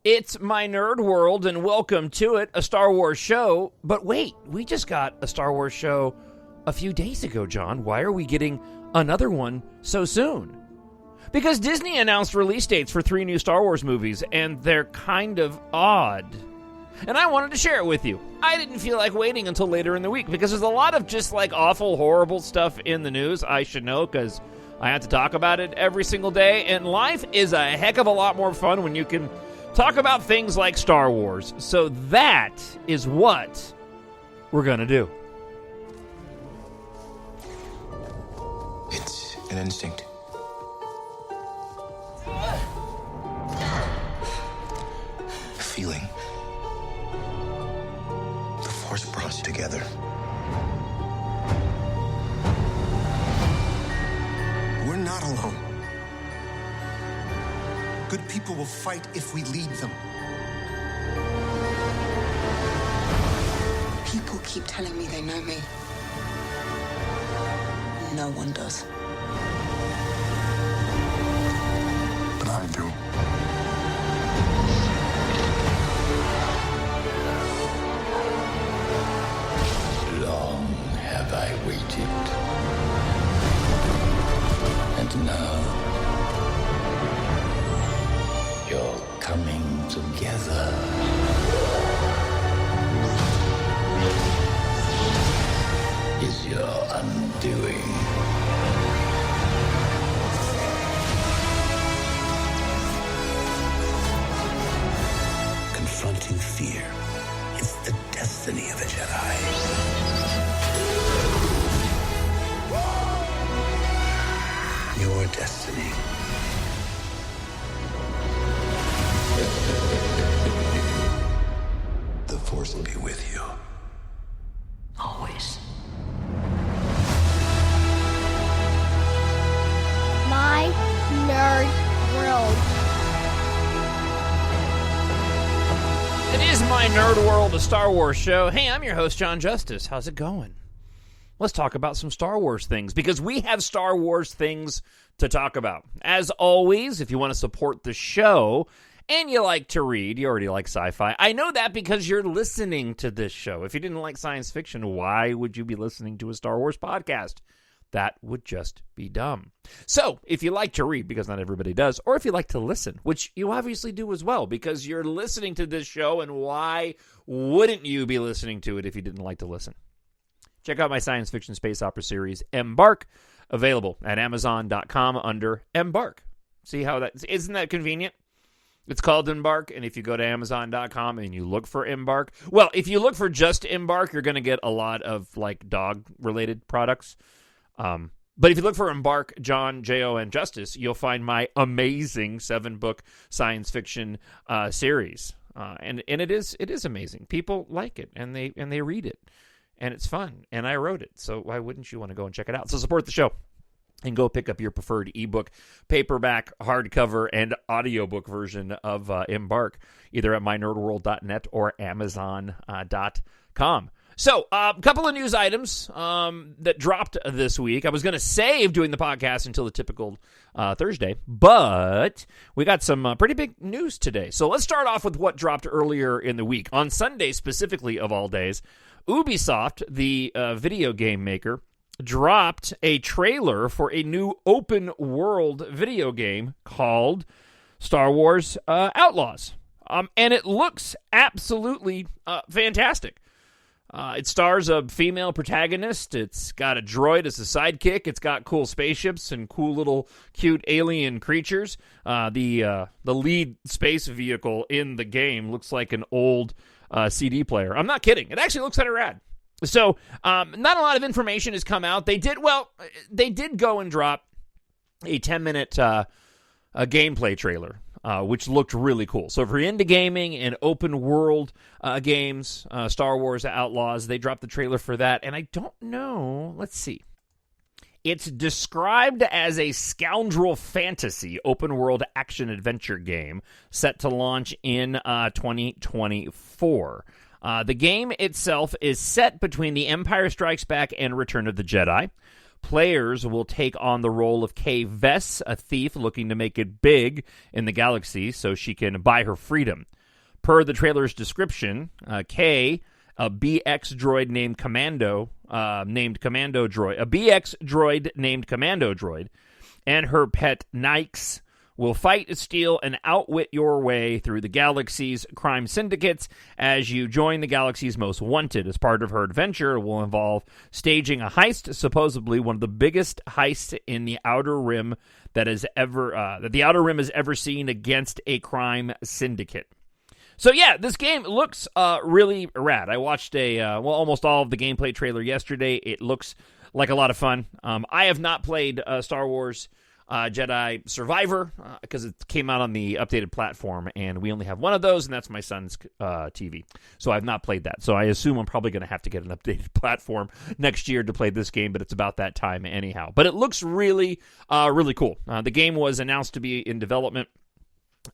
It's my nerd world, and welcome to it, a Star Wars show. But wait, we just got a Star Wars show a few days ago, John. Why are we getting another one so soon? Because Disney announced release dates for 3 new Star Wars movies, and they're kind of odd. And I wanted to share it with you. I didn't feel like waiting until later in the week, because there's a lot of just like awful, horrible stuff in the news. I should know, because I have to talk about it every single day, and life is a heck of a lot more fun when you can talk about things like Star Wars. So that is what we're going to do. It's an instinct. A feeling. The Force brought us together. We're not alone. Good people will fight if we lead them. People keep telling me they know me. No one does. But I do. Long have I waited. And now you're coming together. Is your undoing. Confronting fear is the destiny of a Jedi. Your destiny. The Force will be with you. Always. My Nerd World. It is my nerd world, a Star Wars show. Hey, I'm your host, Jon Justice. How's it going? Let's talk about some Star Wars things, because we have Star Wars things to talk about. As always, if you want to support the show and you like to read, you already like sci-fi. I know that because you're listening to this show. If you didn't like science fiction, why would you be listening to a Star Wars podcast? That would just be dumb. So, if you like to read, because not everybody does, or if you like to listen, which you obviously do as well, because you're listening to this show, and why wouldn't you be listening to it if you didn't like to listen? Check out my science fiction space opera series, EMBARK, available at Amazon.com under EMBARK. See how that, isn't that convenient? It's called EMBARK, and if you go to Amazon.com and you look for EMBARK, well, if you look for just EMBARK, you're going to get a lot of like dog-related products. But if you look for EMBARK, Jon Justice, you'll find my amazing 7-book science fiction series, and it is amazing. People like it, and they read it, and it's fun. And I wrote it, so why wouldn't you want to go and check it out? So support the show and go pick up your preferred ebook, paperback, hardcover, and audiobook version of EMBARK, either at mynerdworld.net or Amazon.com. So, a couple of news items that dropped this week. I was going to save doing the podcast until the typical Thursday, but we got some pretty big news today. So let's start off with what dropped earlier in the week. On Sunday, specifically of all days, Ubisoft, the video game maker, dropped a trailer for a new open-world video game called Star Wars Outlaws. And it looks absolutely fantastic. It stars a female protagonist. It's got a droid as a sidekick. It's got cool spaceships and cool little cute alien creatures. The lead space vehicle in the game looks like an old CD player. I'm not kidding. It actually looks kind of rad. So, not a lot of information has come out. They did go and drop a 10-minute gameplay trailer, which looked really cool. So if you're into gaming and open world games, Star Wars Outlaws, they dropped the trailer for that. And I don't know, let's see. It's described as a scoundrel fantasy open world action adventure game set to launch in 2024. The game itself is set between The Empire Strikes Back and Return of the Jedi. Players will take on the role of Kay Vess, a thief looking to make it big in the galaxy so she can buy her freedom. Per the trailer's description, Kay, a BX droid named Commando droid, a BX droid named Commando droid, and her pet Nikes will fight, steal, and outwit your way through the galaxy's crime syndicates as you join the galaxy's most wanted. As part of her adventure, it will involve staging a heist, supposedly one of the biggest heists in the Outer Rim that the Outer Rim has ever seen against a crime syndicate. So yeah, this game looks really rad. I watched almost all of the gameplay trailer yesterday. It looks like a lot of fun. I have not played Star Wars Jedi Survivor because it came out on the updated platform, and we only have one of those, and that's my son's TV. So I've not played that. So I assume I'm probably going to have to get an updated platform next year to play this game, but it's about that time anyhow. But it looks really, really cool. The game was announced to be in development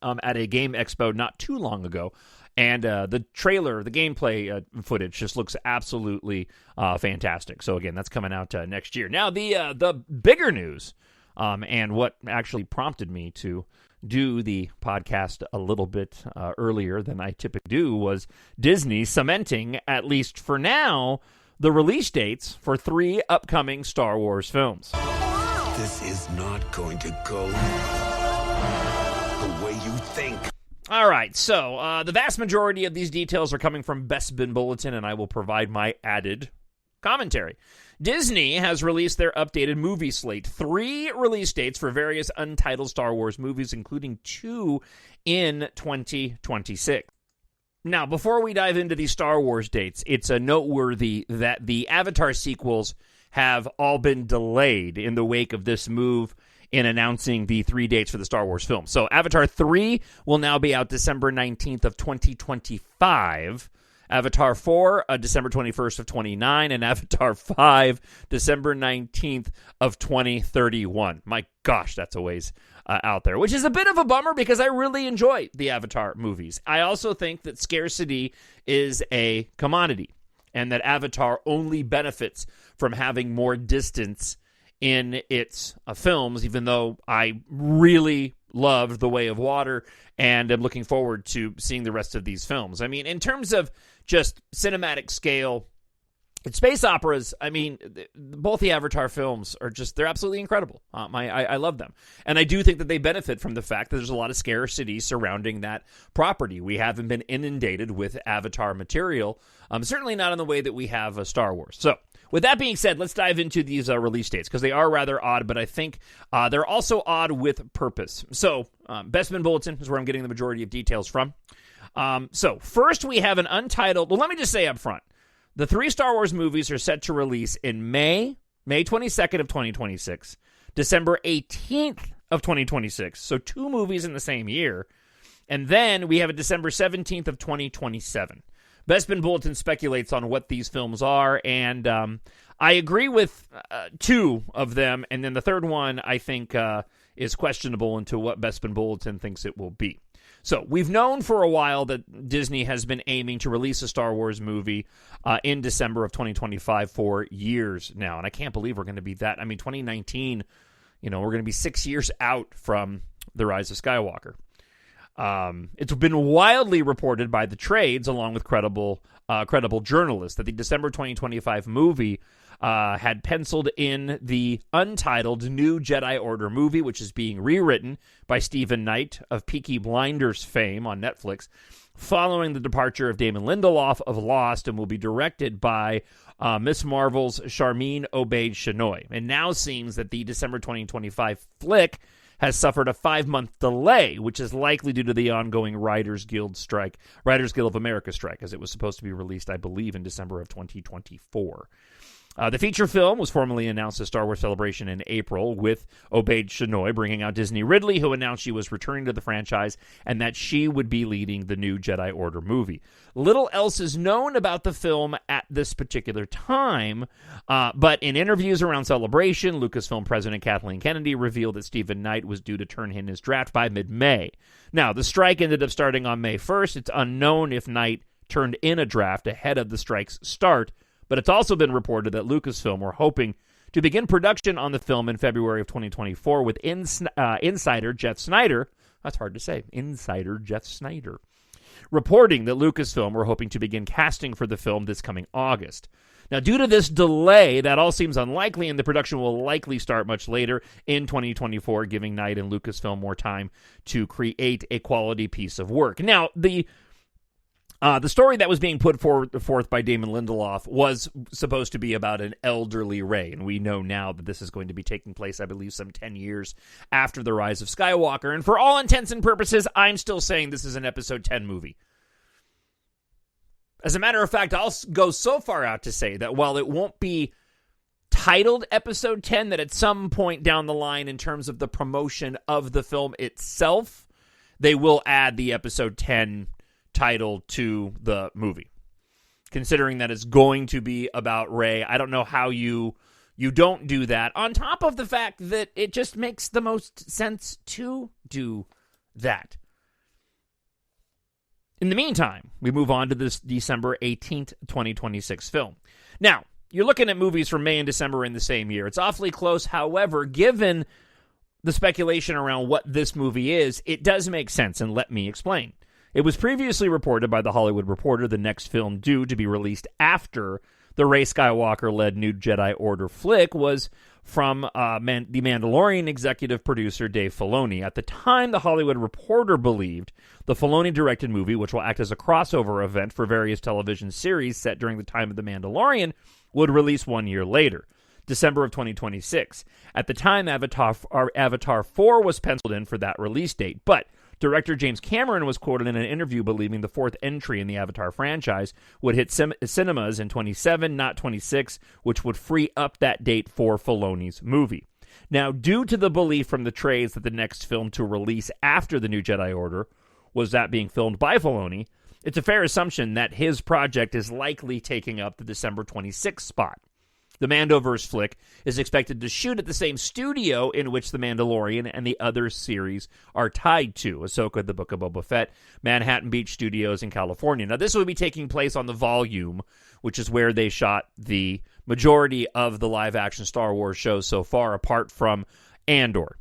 at a game expo not too long ago. And the trailer, the gameplay footage just looks absolutely fantastic. So again, that's coming out next year. Now, the bigger news, and what actually prompted me to do the podcast a little bit earlier than I typically do, was Disney cementing, at least for now, the release dates for 3 upcoming Star Wars films. This is not going to go the way you think. All right, so the vast majority of these details are coming from Bespin Bulletin, and I will provide my added commentary. Disney has released their updated movie slate. 3 release dates for various untitled Star Wars movies, including 2 in 2026. Now, before we dive into these Star Wars dates, it's noteworthy that the Avatar sequels have all been delayed in the wake of this move in announcing the 3 dates for the Star Wars film. So Avatar 3 will now be out December 19th of 2025. Avatar 4, December 21st of 29, and Avatar 5, December 19th of 2031. My gosh, that's a ways out there, which is a bit of a bummer because I really enjoy the Avatar movies. I also think that scarcity is a commodity, and that Avatar only benefits from having more distance in its films, even though I really loved The Way of Water and am looking forward to seeing the rest of these films. I mean, in terms of just cinematic scale, space operas, I mean, both the Avatar films are just, they're absolutely incredible. I love them. And I do think that they benefit from the fact that there's a lot of scarcity surrounding that property. We haven't been inundated with Avatar material, certainly not in the way that we have Star Wars. So, with that being said, let's dive into these release dates, because they are rather odd, but I think they're also odd with purpose. So, Bespin Bulletin is where I'm getting the majority of details from. So, first we have an untitled, well, let me just say up front, the 3 Star Wars movies are set to release in May 22nd of 2026, December 18th of 2026, so 2 movies in the same year, and then we have a December 17th of 2027. Bespin Bulletin speculates on what these films are, and I agree with 2 of them, and then the third one I think is questionable into what Bespin Bulletin thinks it will be. So, we've known for a while that Disney has been aiming to release a Star Wars movie in December of 2025 for years now, and I can't believe we're going to be that. I mean, 2019, we're going to be 6 years out from The Rise of Skywalker. It's been wildly reported by the trades, along with credible journalists, that the December 2025 movie had penciled in the untitled New Jedi Order movie, which is being rewritten by Stephen Knight of Peaky Blinders fame on Netflix, following the departure of Damon Lindelof of Lost, and will be directed by Miss Marvel's Sharmeen Obaid-Chinoy. It now seems that the December 2025 flick has suffered a 5-month delay, which is likely due to the ongoing Writers Guild of America strike, as it was supposed to be released, I believe, in December of 2024. The feature film was formally announced at Star Wars Celebration in April, with Obaid-Chinoy bringing out Disney Ridley, who announced she was returning to the franchise and that she would be leading the new Jedi Order movie. Little else is known about the film at this particular time, but in interviews around Celebration, Lucasfilm President Kathleen Kennedy revealed that Stephen Knight was due to turn in his draft by mid-May. Now, the strike ended up starting on May 1st. It's unknown if Knight turned in a draft ahead of the strike's start, but it's also been reported that Lucasfilm were hoping to begin production on the film in February of 2024 with insider Jeff Snyder. That's hard to say. Insider Jeff Snyder. reporting that Lucasfilm were hoping to begin casting for the film this coming August. Now, due to this delay, that all seems unlikely, and the production will likely start much later in 2024, giving Knight and Lucasfilm more time to create a quality piece of work. Now, the story that was being put forth by Damon Lindelof was supposed to be about an elderly Rey, and we know now that this is going to be taking place, I believe, some 10 years after the rise of Skywalker. And for all intents and purposes, I'm still saying this is an Episode 10 movie. As a matter of fact, I'll go so far out to say that while it won't be titled Episode 10, that at some point down the line in terms of the promotion of the film itself, they will add the Episode 10 title to the movie. Considering that it's going to be about Rey, I don't know how you don't do that, on top of the fact that it just makes the most sense to do that. In the meantime, we move on to this December 18th, 2026 film. Now, you're looking at movies from May and December in the same year. It's awfully close. However, given the speculation around what this movie is, it does make sense, and let me explain. It was previously reported by The Hollywood Reporter the next film due to be released after the Rey Skywalker-led New Jedi Order flick was from The Mandalorian executive producer Dave Filoni. At the time, The Hollywood Reporter believed the Filoni-directed movie, which will act as a crossover event for various television series set during the time of The Mandalorian, would release 1 year later, December of 2026. At the time, Avatar 4 was penciled in for that release date, but director James Cameron was quoted in an interview believing the fourth entry in the Avatar franchise would hit cinemas in 27, not 26, which would free up that date for Filoni's movie. Now, due to the belief from the trades that the next film to release after the New Jedi Order was that being filmed by Filoni, it's a fair assumption that his project is likely taking up the December 26th spot. The Mandoverse flick is expected to shoot at the same studio in which The Mandalorian and the other series are tied to, Ahsoka, The Book of Boba Fett, Manhattan Beach Studios in California. Now, this will be taking place on the Volume, which is where they shot the majority of the live-action Star Wars shows so far, apart from Andor.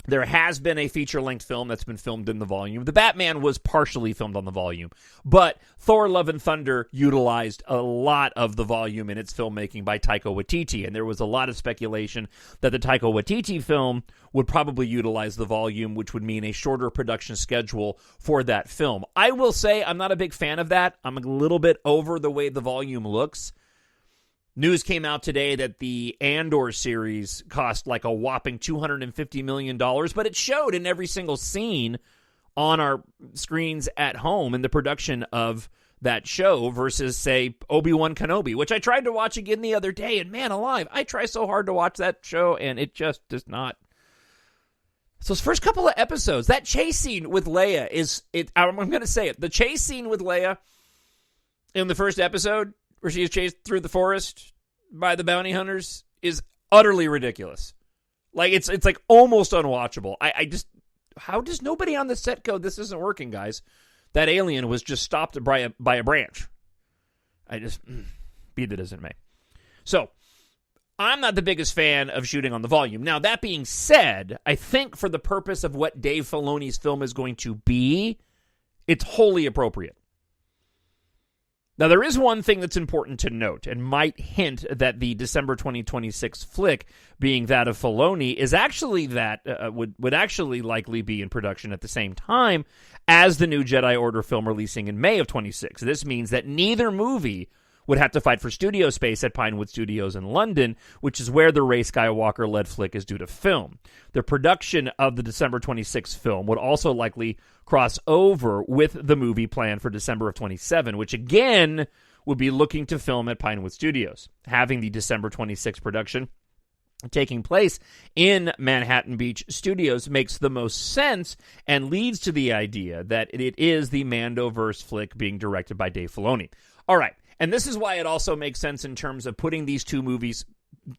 There has been a feature-length film that's been filmed in the Volume. The Batman was partially filmed on the Volume, but Thor: Love and Thunder utilized a lot of the Volume in its filmmaking by Taika Waititi, and there was a lot of speculation that the Taika Waititi film would probably utilize the Volume, which would mean a shorter production schedule for that film. I will say I'm not a big fan of that. I'm a little bit over the way the Volume looks. News came out today that the Andor series cost like a whopping $250 million, but it showed in every single scene on our screens at home in the production of that show versus, say, Obi-Wan Kenobi, which I tried to watch again the other day, and man alive, I try so hard to watch that show, and it just does not. So those first couple of episodes, that chase scene with Leia I'm going to say it, the chase scene with Leia in the first episode, where she is chased through the forest by the bounty hunters, is utterly ridiculous. Like, it's like almost unwatchable. I just, how does nobody on the set go, this isn't working, guys? That alien was just stopped by a branch. Be that as it may. So, I'm not the biggest fan of shooting on the Volume. Now, that being said, I think for the purpose of what Dave Filoni's film is going to be, it's wholly appropriate. Now, there is one thing that's important to note and might hint that the December 2026 flick, being that of Filoni, is actually would actually likely be in production at the same time as the new Jedi Order film releasing in May of 26. This means that neither movie would have to fight for studio space at Pinewood Studios in London, which is where the Rey Skywalker-led flick is due to film. The production of the December 26th film would also likely cross over with the movie planned for December of 27, which again would be looking to film at Pinewood Studios. Having the December 26th production taking place in Manhattan Beach Studios makes the most sense and leads to the idea that it is the Mandoverse flick being directed by Dave Filoni. All right. And this is why it also makes sense in terms of putting these two movies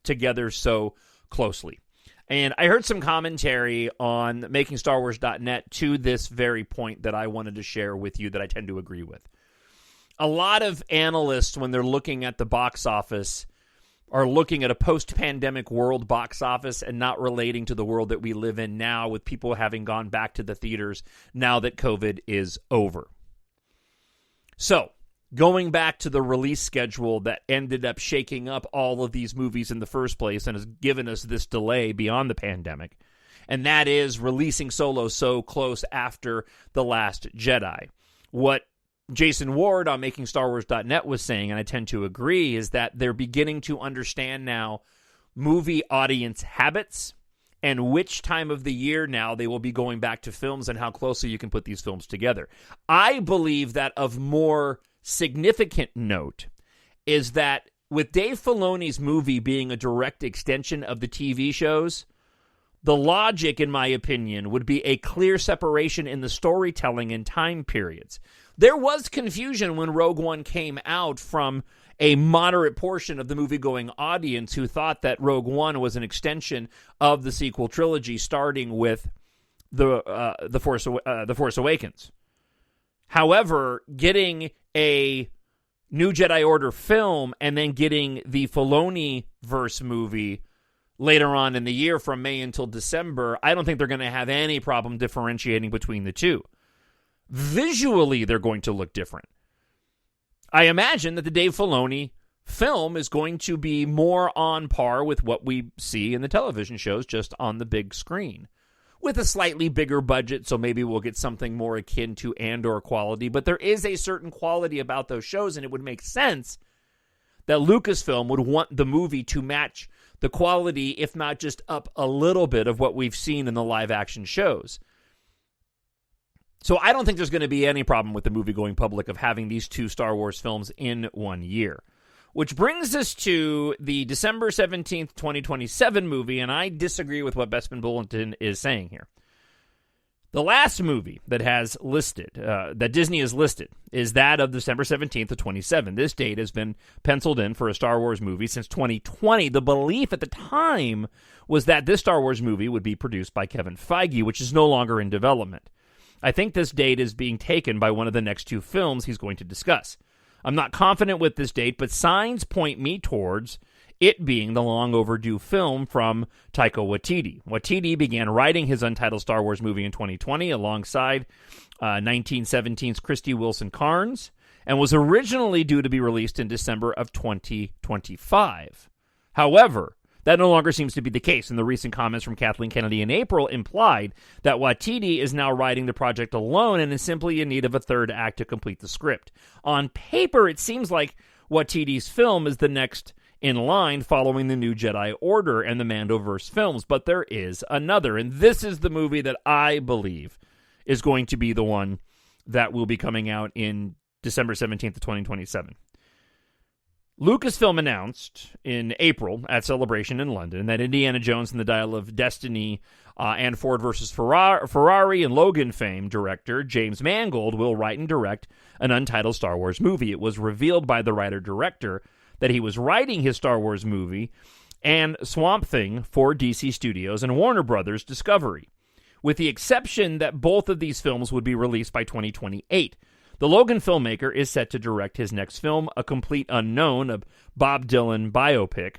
together so closely. And I heard some commentary on MakingStarWars.net to this very point that I wanted to share with you that I tend to agree with. A lot of analysts, when they're looking at the box office, are looking at a post-pandemic world box office and not relating to the world that we live in now, with people having gone back to the theaters now that COVID is over. So, going back to the release schedule that ended up shaking up all of these movies in the first place and has given us this delay beyond the pandemic, and that is releasing Solo so close after The Last Jedi. What Jason Ward on MakingStarWars.net was saying, and I tend to agree, is that they're beginning to understand now movie audience habits and which time of the year now they will be going back to films and how closely you can put these films together. I believe that of more significant note is that with Dave Filoni's movie being a direct extension of the TV shows, the logic, in my opinion, would be a clear separation in the storytelling and time periods. There was confusion when Rogue One came out from a moderate portion of the movie-going audience who thought that Rogue One was an extension of the sequel trilogy, starting with the Force Awakens. However, getting a New Jedi Order film and then getting the Filoni-verse movie later on in the year from May until December, I don't think they're going to have any problem differentiating between the two. Visually, they're going to look different. I imagine that the Dave Filoni film is going to be more on par with what we see in the television shows, just on the big screen, with a slightly bigger budget, so maybe we'll get something more akin to Andor quality, but there is a certain quality about those shows, and it would make sense that Lucasfilm would want the movie to match the quality, if not just up a little bit, of what we've seen in the live-action shows. So I don't think there's going to be any problem with the movie-going public of having these two Star Wars films in 1 year. Which brings us to the December 17th, 2027 movie, and I disagree with what Bespin Bulletin is saying here. The last movie that has listed, that Disney has listed, is that of December 17th of 27. This date has been penciled in for a Star Wars movie since 2020. The belief at the time was that this Star Wars movie would be produced by Kevin Feige, which is no longer in development. I think this date is being taken by one of the next two films he's going to discuss. I'm not confident with this date, but signs point me towards it being the long overdue film from Taika Waititi. Waititi began writing his untitled Star Wars movie in 2020 alongside 1917's Christy Wilson Cairns, and was originally due to be released in December of 2025. However, that no longer seems to be the case, and the recent comments from Kathleen Kennedy in April implied that Waititi is now writing the project alone and is simply in need of a third act to complete the script. On paper, it seems like Waititi's film is the next in line following the New Jedi Order and the Mandoverse films, but there is another, and this is the movie that I believe is going to be the one that will be coming out in December 17th of 2027. Lucasfilm announced in April at Celebration in London that Indiana Jones and the Dial of Destiny and Ford vs. Ferrari and Logan fame director James Mangold will write and direct an untitled Star Wars movie. It was revealed by the writer-director that he was writing his Star Wars movie and Swamp Thing for DC Studios and Warner Brothers Discovery, with the exception that both of these films would be released by 2028. The Logan filmmaker is set to direct his next film, A Complete Unknown, a Bob Dylan biopic,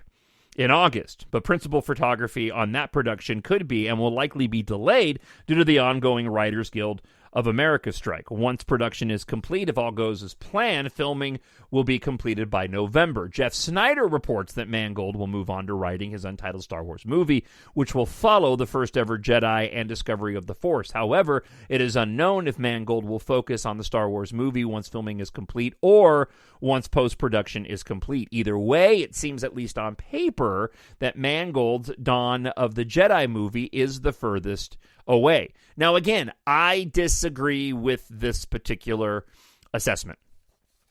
in August, but principal photography on that production could be and will likely be delayed due to the ongoing Writers Guild of America strike. Once production is complete, if all goes as planned, filming will be completed by November. Jeff Snyder reports that Mangold will move on to writing his untitled Star Wars movie, which will follow the first ever Jedi and Discovery of the Force. However, it is unknown if Mangold will focus on the Star Wars movie once filming is complete or once post-production is complete. Either way, it seems, at least on paper, that Mangold's Dawn of the Jedi movie is the furthest away. Now, again, I disagree with this particular assessment.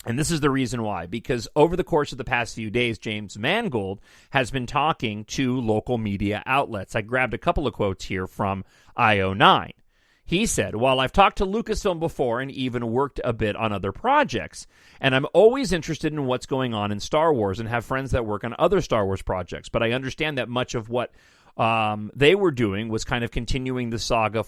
And this is the reason why. Because over the course of the past few days, James Mangold has been talking to local media outlets. I grabbed a couple of quotes here from IO9. He said, "While I've talked to Lucasfilm before and even worked a bit on other projects, and I'm always interested in what's going on in Star Wars and have friends that work on other Star Wars projects, but I understand that much of what they were doing was kind of continuing the saga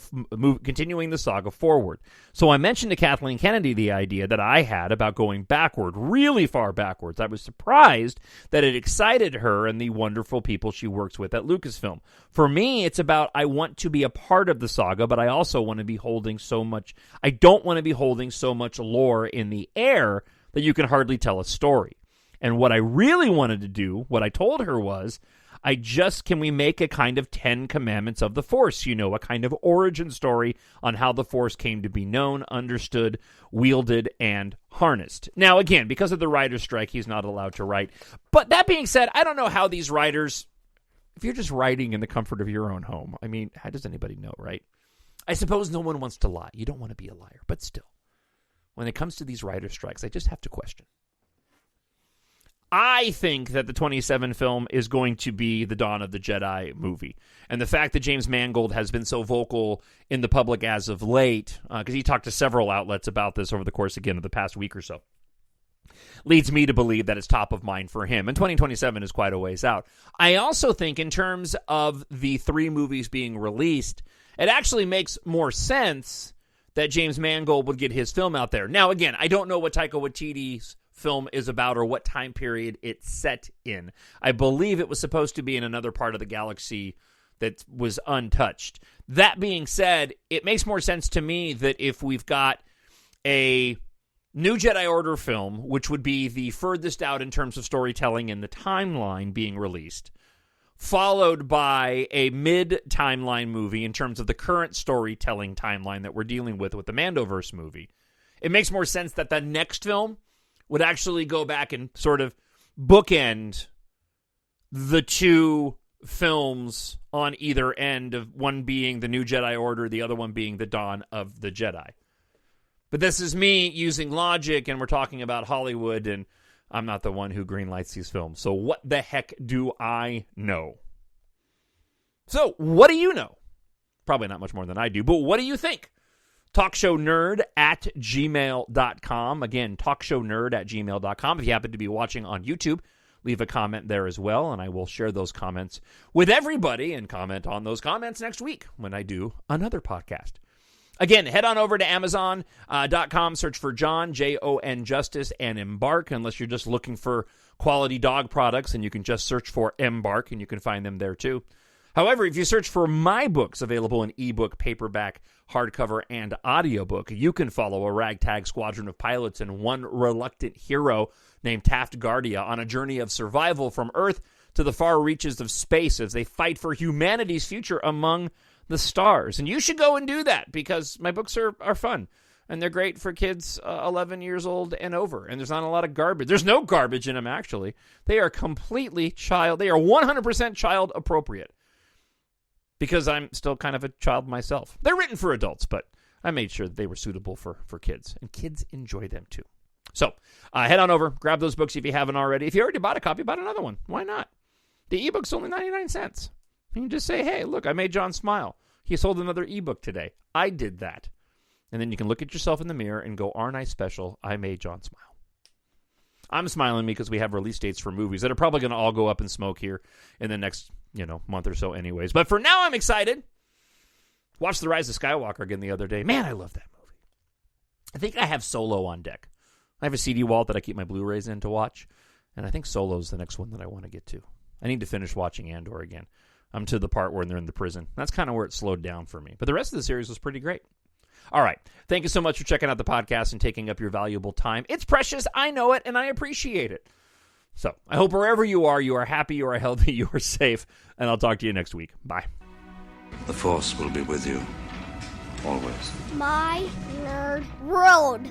forward. So I mentioned to Kathleen Kennedy the idea that I had about going backward, really far backwards. I was surprised that it excited her and the wonderful people she works with at Lucasfilm. For me, it's about I want to be a part of the saga, but I also want to be holding so much. I don't want to be holding so much lore in the air that you can hardly tell a story. And what I really wanted to do, what I told her was, can we make a kind of 10 Commandments of the Force, a kind of origin story on how the Force came to be known, understood, wielded, and harnessed. Now, again, because of the writer's strike, he's not allowed to write. But that being said, I don't know how these writers, if you're just writing in the comfort of your own home, I mean, how does anybody know, right? I suppose no one wants to lie. You don't want to be a liar, but still, when it comes to these writer's strikes, I just have to question. I think that the 27 film is going to be the Dawn of the Jedi movie. And the fact that James Mangold has been so vocal in the public as of late, because he talked to several outlets about this over the course, again, of the past week or so, leads me to believe that it's top of mind for him. And 2027 is quite a ways out. I also think in terms of the 3 movies being released, it actually makes more sense that James Mangold would get his film out there. Now, again, I don't know what Taika Waititi's film is about or what time period it's set in. I believe it was supposed to be in another part of the galaxy that was untouched. That being said, it makes more sense to me that if we've got a new Jedi Order film, which would be the furthest out in terms of storytelling in the timeline being released, followed by a mid-timeline movie in terms of the current storytelling timeline that we're dealing with the Mandoverse movie, it makes more sense that the next film would actually go back and sort of bookend the 2 films on either end, of one being the New Jedi Order, the other one being the Dawn of the Jedi. But this is me using logic, and we're talking about Hollywood, and I'm not the one who greenlights these films. So what the heck do I know? So what do you know? Probably not much more than I do, but what do you think? TalkShowNerd at gmail.com. Again, TalkShowNerd at gmail.com. If you happen to be watching on YouTube, leave a comment there as well, and I will share those comments with everybody and comment on those comments next week when I do another podcast. Again, head on over to Amazon.com, search for Jon, Jon Justice, and EMBARK, unless you're just looking for quality dog products, and you can just search for EMBARK, and you can find them there too. However, if you search for my books available in ebook, paperback, hardcover, and audiobook, you can follow a ragtag squadron of pilots and one reluctant hero named Taft Guardia on a journey of survival from Earth to the far reaches of space as they fight for humanity's future among the stars. And you should go and do that because my books are fun. And they're great for kids 11 years old and over. And there's not a lot of garbage. There's no garbage in them, actually. They are completely they are 100% child appropriate. Because I'm still kind of a child myself. They're written for adults, but I made sure that they were suitable for kids. And kids enjoy them too. So head on over, grab those books if you haven't already. If you already bought a copy, buy another one. Why not? The ebook's only 99 cents. You can just say, hey, look, I made Jon smile. He sold another ebook today. I did that. And then you can look at yourself in the mirror and go, aren't I special? I made Jon smile. I'm smiling because we have release dates for movies that are probably going to all go up in smoke here in the next, month or so anyways. But for now, I'm excited. Watched The Rise of Skywalker again the other day. Man, I love that movie. I think I have Solo on deck. I have a CD vault that I keep my Blu-rays in to watch. And I think Solo's the next one that I want to get to. I need to finish watching Andor again. I'm to the part where they're in the prison. That's kind of where it slowed down for me. But the rest of the series was pretty great. All right. Thank you so much for checking out the podcast and taking up your valuable time. It's precious. I know it, and I appreciate it. So I hope wherever you are happy, you are healthy, you are safe, and I'll talk to you next week. Bye. The Force will be with you, always. My Nerd World.